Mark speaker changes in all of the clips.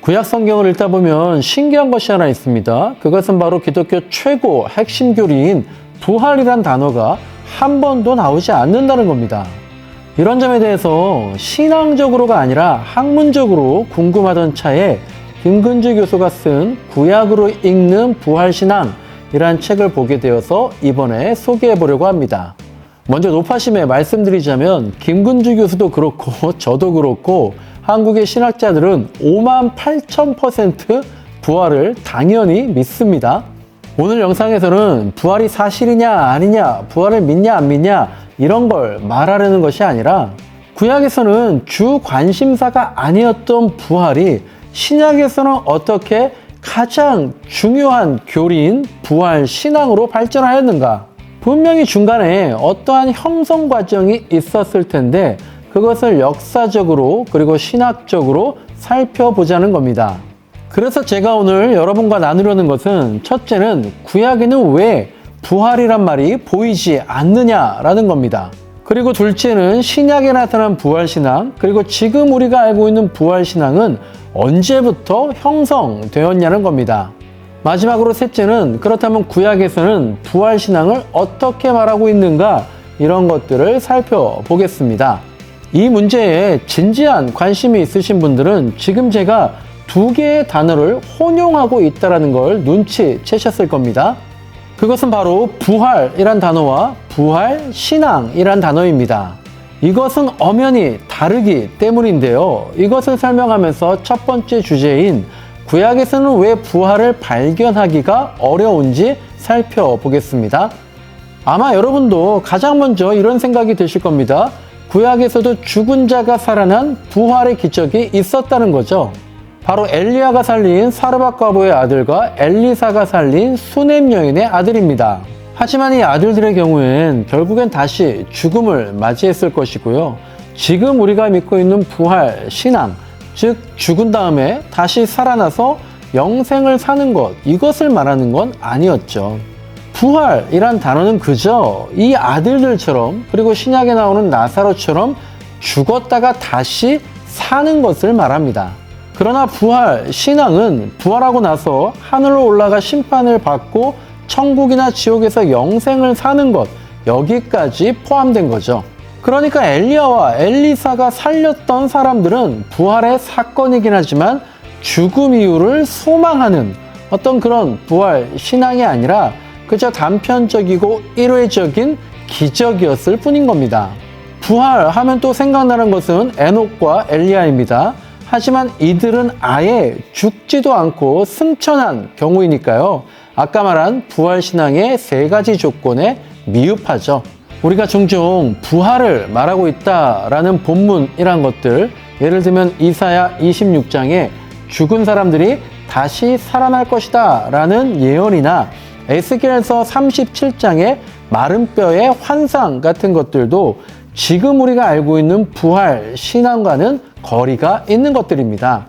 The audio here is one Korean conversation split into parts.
Speaker 1: 구약 성경을 읽다 보면 신기한 것이 하나 있습니다. 그것은 바로 기독교 최고 핵심 교리인 부활이란 단어가 한 번도 나오지 않는다는 겁니다. 이런 점에 대해서 신앙적으로가 아니라 학문적으로 궁금하던 차에 김근주 교수가 쓴 구약으로 읽는 부활신앙이란 책을 보게 되어서 이번에 소개해 보려고 합니다. 먼저 높아심에 말씀드리자면 김근주 교수도 그렇고 저도 그렇고 한국의 신학자들은 58,000% 부활을 당연히 믿습니다. 오늘 영상에서는 부활이 사실이냐 아니냐, 부활을 믿냐 안 믿냐 이런 걸 말하려는 것이 아니라 구약에서는 주 관심사가 아니었던 부활이 신약에서는 어떻게 가장 중요한 교리인 부활 신앙으로 발전하였는가. 분명히 중간에 어떠한 형성 과정이 있었을 텐데 그것을 역사적으로 그리고 신학적으로 살펴보자는 겁니다. 그래서 제가 오늘 여러분과 나누려는 것은 첫째는 구약에는 왜 부활이란 말이 보이지 않느냐라는 겁니다. 그리고 둘째는 신약에 나타난 부활신앙, 그리고 지금 우리가 알고 있는 부활신앙은 언제부터 형성되었냐는 겁니다. 마지막으로 셋째는 그렇다면 구약에서는 부활신앙을 어떻게 말하고 있는가 이런 것들을 살펴보겠습니다. 이 문제에 진지한 관심이 있으신 분들은 지금 제가 두 개의 단어를 혼용하고 있다는 걸 눈치채셨을 겁니다. 그것은 바로 부활이란 단어와 부활신앙이란 단어입니다. 이것은 엄연히 다르기 때문인데요. 이것을 설명하면서 첫 번째 주제인 구약에서는 왜 부활을 발견하기가 어려운지 살펴보겠습니다. 아마 여러분도 가장 먼저 이런 생각이 드실 겁니다. 구약에서도 죽은 자가 살아난 부활의 기적이 있었다는 거죠. 바로 엘리야가 살린 사르밧 과부의 아들과 엘리사가 살린 수넴 여인의 아들입니다. 하지만 이 아들들의 경우엔 결국엔 다시 죽음을 맞이했을 것이고요. 지금 우리가 믿고 있는 부활 신앙, 즉 죽은 다음에 다시 살아나서 영생을 사는 것, 이것을 말하는 건 아니었죠. 부활이란 단어는 그저 이 아들들처럼 그리고 신약에 나오는 나사로처럼 죽었다가 다시 사는 것을 말합니다. 그러나 부활 신앙은 부활하고 나서 하늘로 올라가 심판을 받고 천국이나 지옥에서 영생을 사는 것, 여기까지 포함된 거죠. 그러니까 엘리야와 엘리사가 살렸던 사람들은 부활의 사건이긴 하지만 죽음 이후를 소망하는 어떤 그런 부활 신앙이 아니라 그저 단편적이고 일회적인 기적이었을 뿐인 겁니다. 부활하면 또 생각나는 것은 에녹과 엘리야입니다. 하지만 이들은 아예 죽지도 않고 승천한 경우이니까요. 아까 말한 부활신앙의 세 가지 조건에 미흡하죠. 우리가 종종 부활을 말하고 있다라는 본문이란 것들, 예를 들면 이사야 26장에 죽은 사람들이 다시 살아날 것이다 라는 예언이나 에스겔서 37장의 마른 뼈의 환상 같은 것들도 지금 우리가 알고 있는 부활 신앙과는 거리가 있는 것들입니다.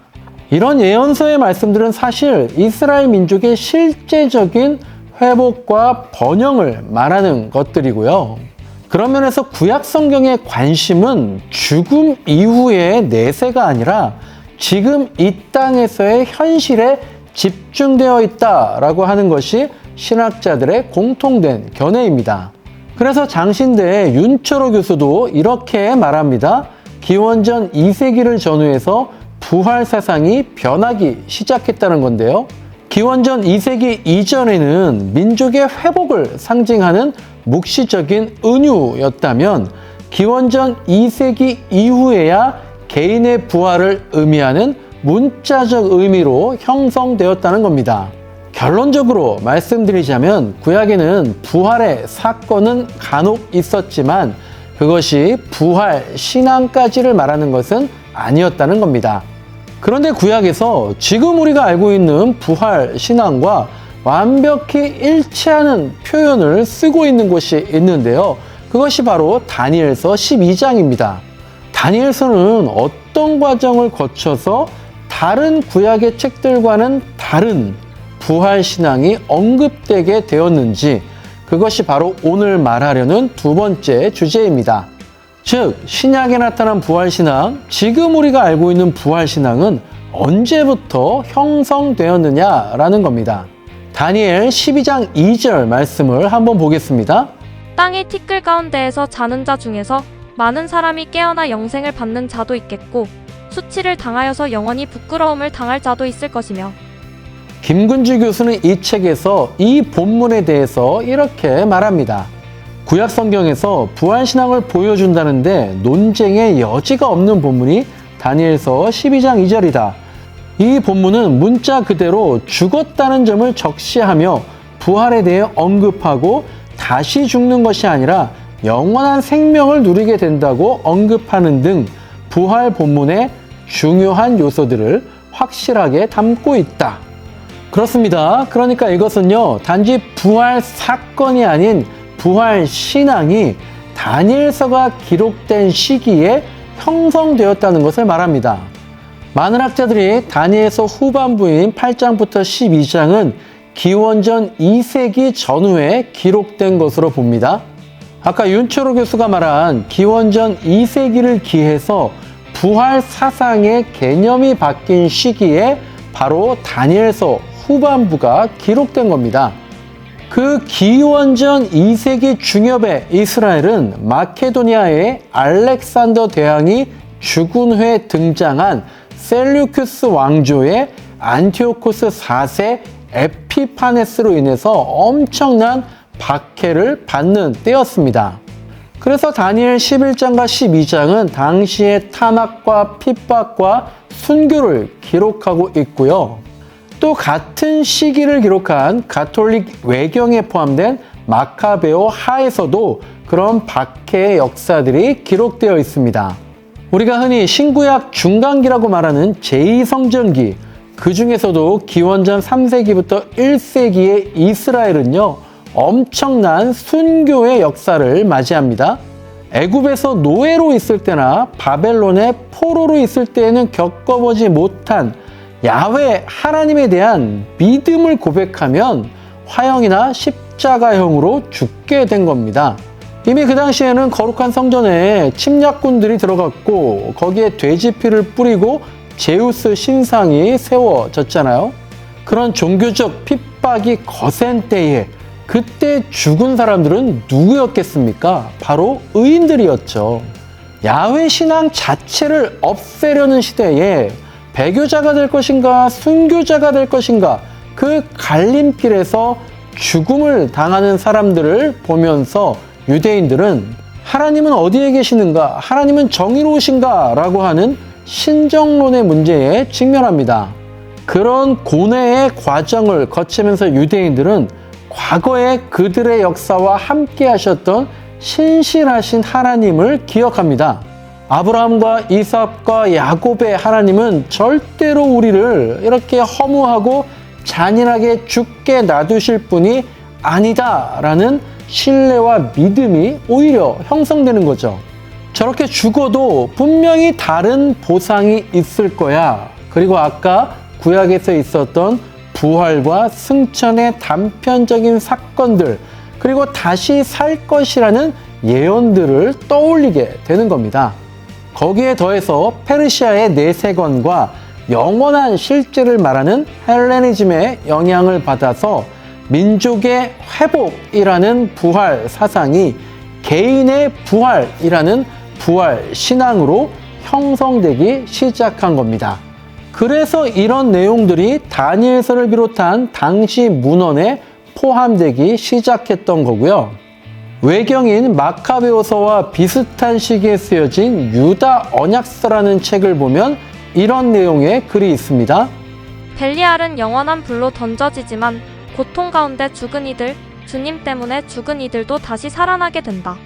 Speaker 1: 이런 예언서의 말씀들은 사실 이스라엘 민족의 실제적인 회복과 번영을 말하는 것들이고요. 그런 면에서 구약 성경의 관심은 죽음 이후의 내세가 아니라 지금 이 땅에서의 현실에 집중되어 있다라고 하는 것이 신학자들의 공통된 견해입니다. 그래서 장신대 윤철호 교수도 이렇게 말합니다. 기원전 2세기를 전후해서 부활 사상이 변하기 시작했다는 건데요. 기원전 2세기 이전에는 민족의 회복을 상징하는 묵시적인 은유였다면 기원전 2세기 이후에야 개인의 부활을 의미하는 문자적 의미로 형성되었다는 겁니다. 결론적으로 말씀드리자면 구약에는 부활의 사건은 간혹 있었지만 그것이 부활 신앙까지를 말하는 것은 아니었다는 겁니다. 그런데 구약에서 지금 우리가 알고 있는 부활 신앙과 완벽히 일치하는 표현을 쓰고 있는 곳이 있는데요. 그것이 바로 다니엘서 12장입니다. 다니엘서는 어떤 과정을 거쳐서 다른 구약의 책들과는 다른 부활 신앙이 언급되게 되었는지, 그것이 바로 오늘 말하려는 두 번째 주제입니다. 즉 신약에 나타난 부활신앙, 지금 우리가 알고 있는 부활신앙은 언제부터 형성되었느냐라는 겁니다. 다니엘 12장 2절 말씀을 한번 보겠습니다.
Speaker 2: 땅의 티끌 가운데에서 자는 자 중에서 많은 사람이 깨어나 영생을 받는 자도 있겠고 수치를 당하여서 영원히 부끄러움을 당할 자도 있을 것이며.
Speaker 1: 김근주 교수는 이 책에서 이 본문에 대해서 이렇게 말합니다. 구약 성경에서 부활신앙을 보여준다는데 논쟁의 여지가 없는 본문이 다니엘서 12장 2절이다. 이 본문은 문자 그대로 죽었다는 점을 적시하며 부활에 대해 언급하고 다시 죽는 것이 아니라 영원한 생명을 누리게 된다고 언급하는 등 부활 본문의 중요한 요소들을 확실하게 담고 있다. 그렇습니다. 그러니까 이것은요, 단지 부활 사건이 아닌 부활 신앙이 다니엘서가 기록된 시기에 형성되었다는 것을 말합니다. 많은 학자들이 다니엘서 후반부인 8장부터 12장은 기원전 2세기 전후에 기록된 것으로 봅니다. 아까 윤철호 교수가 말한 기원전 2세기를 기해서 부활 사상의 개념이 바뀐 시기에 바로 다니엘서 후반부가 기록된 겁니다. 그 기원전 2세기 중엽에 이스라엘은 마케도니아의 알렉산더 대왕이 죽은 후에 등장한 셀류큐스 왕조의 안티오코스 4세 에피파네스로 인해서 엄청난 박해를 받는 때였습니다. 그래서 다니엘 11장과 12장은 당시의 탄압과 핍박과 순교를 기록하고 있고요. 또 같은 시기를 기록한 가톨릭 외경에 포함된 마카베오 하에서도 그런 박해의 역사들이 기록되어 있습니다. 우리가 흔히 신구약 중간기라고 말하는 제2성전기, 그 중에서도 기원전 3세기부터 1세기의 이스라엘은요, 엄청난 순교의 역사를 맞이합니다. 애굽에서 노예로 있을 때나 바벨론의 포로로 있을 때에는 겪어보지 못한 야훼 하나님에 대한 믿음을 고백하면 화형이나 십자가형으로 죽게 된 겁니다. 이미 그 당시에는 거룩한 성전에 침략군들이 들어갔고 거기에 돼지피를 뿌리고 제우스 신상이 세워졌잖아요. 그런 종교적 핍박이 거센 때에 그때 죽은 사람들은 누구였겠습니까? 바로 의인들이었죠. 야훼 신앙 자체를 없애려는 시대에 배교자가 될 것인가 순교자가 될 것인가 그 갈림길에서 죽음을 당하는 사람들을 보면서 유대인들은 하나님은 어디에 계시는가? 하나님은 정의로우신가? 라고 하는 신정론의 문제에 직면합니다. 그런 고뇌의 과정을 거치면서 유대인들은 과거에 그들의 역사와 함께 하셨던 신실하신 하나님을 기억합니다. 아브라함과 이삭과 야곱의 하나님은 절대로 우리를 이렇게 허무하고 잔인하게 죽게 놔두실 분이 아니다라는 신뢰와 믿음이 오히려 형성되는 거죠. 저렇게 죽어도 분명히 다른 보상이 있을 거야. 그리고 아까 구약에서 있었던 부활과 승천의 단편적인 사건들, 그리고 다시 살 것이라는 예언들을 떠올리게 되는 겁니다. 거기에 더해서 페르시아의 내세관과 영원한 실제를 말하는 헬레니즘의 영향을 받아서 민족의 회복이라는 부활 사상이 개인의 부활이라는 부활 신앙으로 형성되기 시작한 겁니다. 그래서 이런 내용들이 다니엘서를 비롯한 당시 문헌에 포함되기 시작했던 거고요. 외경인 마카베오서와 비슷한 시기에 쓰여진 유다 언약서라는 책을 보면 이런 내용의 글이 있습니다.
Speaker 2: 벨리알은 영원한 불로 던져지지만 고통 가운데 죽은 이들, 주님 때문에 죽은 이들도 다시 살아나게 된다.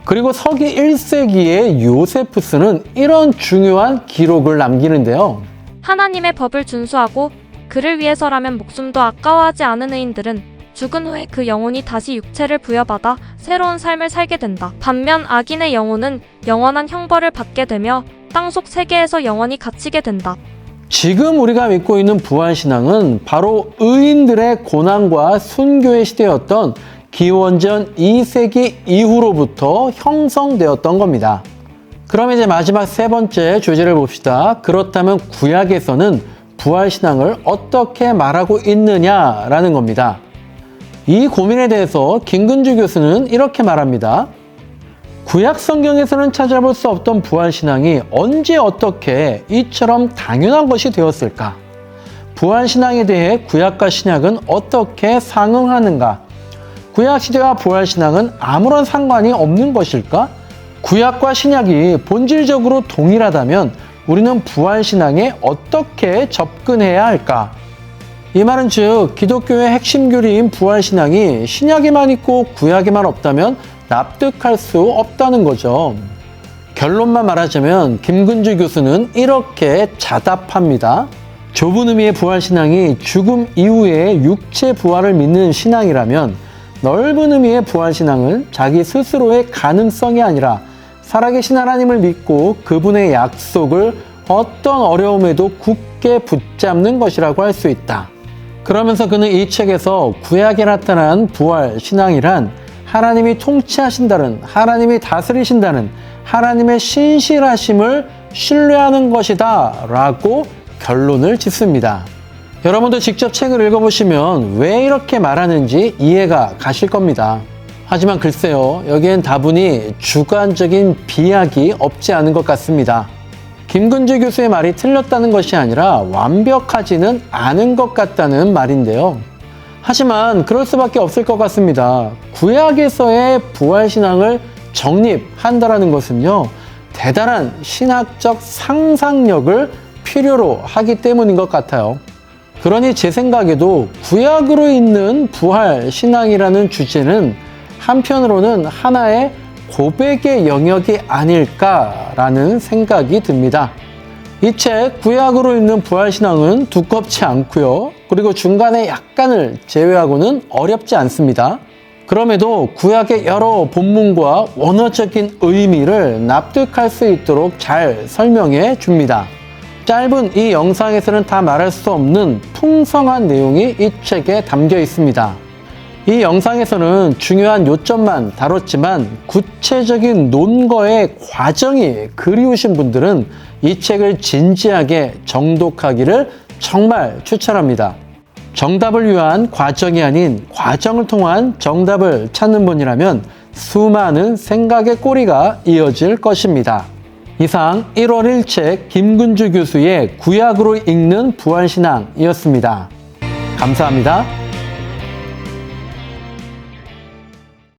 Speaker 1: 그리고 서기 1세기의 요세푸스는 이런 중요한 기록을 남기는데요.
Speaker 2: 하나님의 법을 준수하고 그를 위해서라면 목숨도 아까워하지 않은 의인들은 죽은 후에 그 영혼이 다시 육체를 부여받아 새로운 삶을 살게 된다. 반면 악인의 영혼은 영원한 형벌을 받게 되며 땅속 세계에서 영원히 갇히게 된다.
Speaker 1: 지금 우리가 믿고 있는 부활신앙은 바로 의인들의 고난과 순교의 시대였던 기원전 2세기 이후로부터 형성되었던 겁니다. 그럼 이제 마지막 세 번째 주제를 봅시다. 그렇다면 구약에서는 부활신앙을 어떻게 말하고 있느냐라는 겁니다. 이 고민에 대해서 김근주 교수는 이렇게 말합니다. 구약 성경에서는 찾아볼 수 없던 부활신앙이 언제 어떻게 이처럼 당연한 것이 되었을까? 부활신앙에 대해 구약과 신약은 어떻게 상응하는가? 구약시대와 부활신앙은 아무런 상관이 없는 것일까? 구약과 신약이 본질적으로 동일하다면 우리는 부활신앙에 어떻게 접근해야 할까? 이 말은 즉 기독교의 핵심 교리인 부활신앙이 신약에만 있고 구약에만 없다면 납득할 수 없다는 거죠. 결론만 말하자면 김근주 교수는 이렇게 자답합니다. 좁은 의미의 부활신앙이 죽음 이후에 육체 부활을 믿는 신앙이라면 넓은 의미의 부활신앙은 자기 스스로의 가능성이 아니라 살아계신 하나님을 믿고 그분의 약속을 어떤 어려움에도 굳게 붙잡는 것이라고 할 수 있다. 그러면서 그는 이 책에서 구약에 나타난 부활신앙이란 하나님이 통치하신다는, 하나님이 다스리신다는 하나님의 신실하심을 신뢰하는 것이다 라고 결론을 짓습니다. 여러분도 직접 책을 읽어보시면 왜 이렇게 말하는지 이해가 가실 겁니다. 하지만 글쎄요, 여기엔 다분히 주관적인 비약이 없지 않은 것 같습니다. 김근주 교수의 말이 틀렸다는 것이 아니라 완벽하지는 않은 것 같다는 말인데요. 하지만 그럴 수밖에 없을 것 같습니다. 구약에서의 부활신앙을 정립한다는 것은요, 대단한 신학적 상상력을 필요로 하기 때문인 것 같아요. 그러니 제 생각에도 구약으로 있는 부활신앙이라는 주제는 한편으로는 하나의 고백의 영역이 아닐까라는 생각이 듭니다. 이 책 구약으로 있는 부활신앙은 두껍지 않고요. 그리고 중간에 약간을 제외하고는 어렵지 않습니다. 그럼에도 구약의 여러 본문과 원어적인 의미를 납득할 수 있도록 잘 설명해 줍니다. 짧은 이 영상에서는 다 말할 수 없는 풍성한 내용이 이 책에 담겨 있습니다. 이 영상에서는 중요한 요점만 다뤘지만 구체적인 논거의 과정이 그리우신 분들은 이 책을 진지하게 정독하기를 정말 추천합니다. 정답을 위한 과정이 아닌 과정을 통한 정답을 찾는 분이라면 수많은 생각의 꼬리가 이어질 것입니다. 이상 1월 1책 김근주 교수의 구약으로 읽는 부활신앙이었습니다. 감사합니다.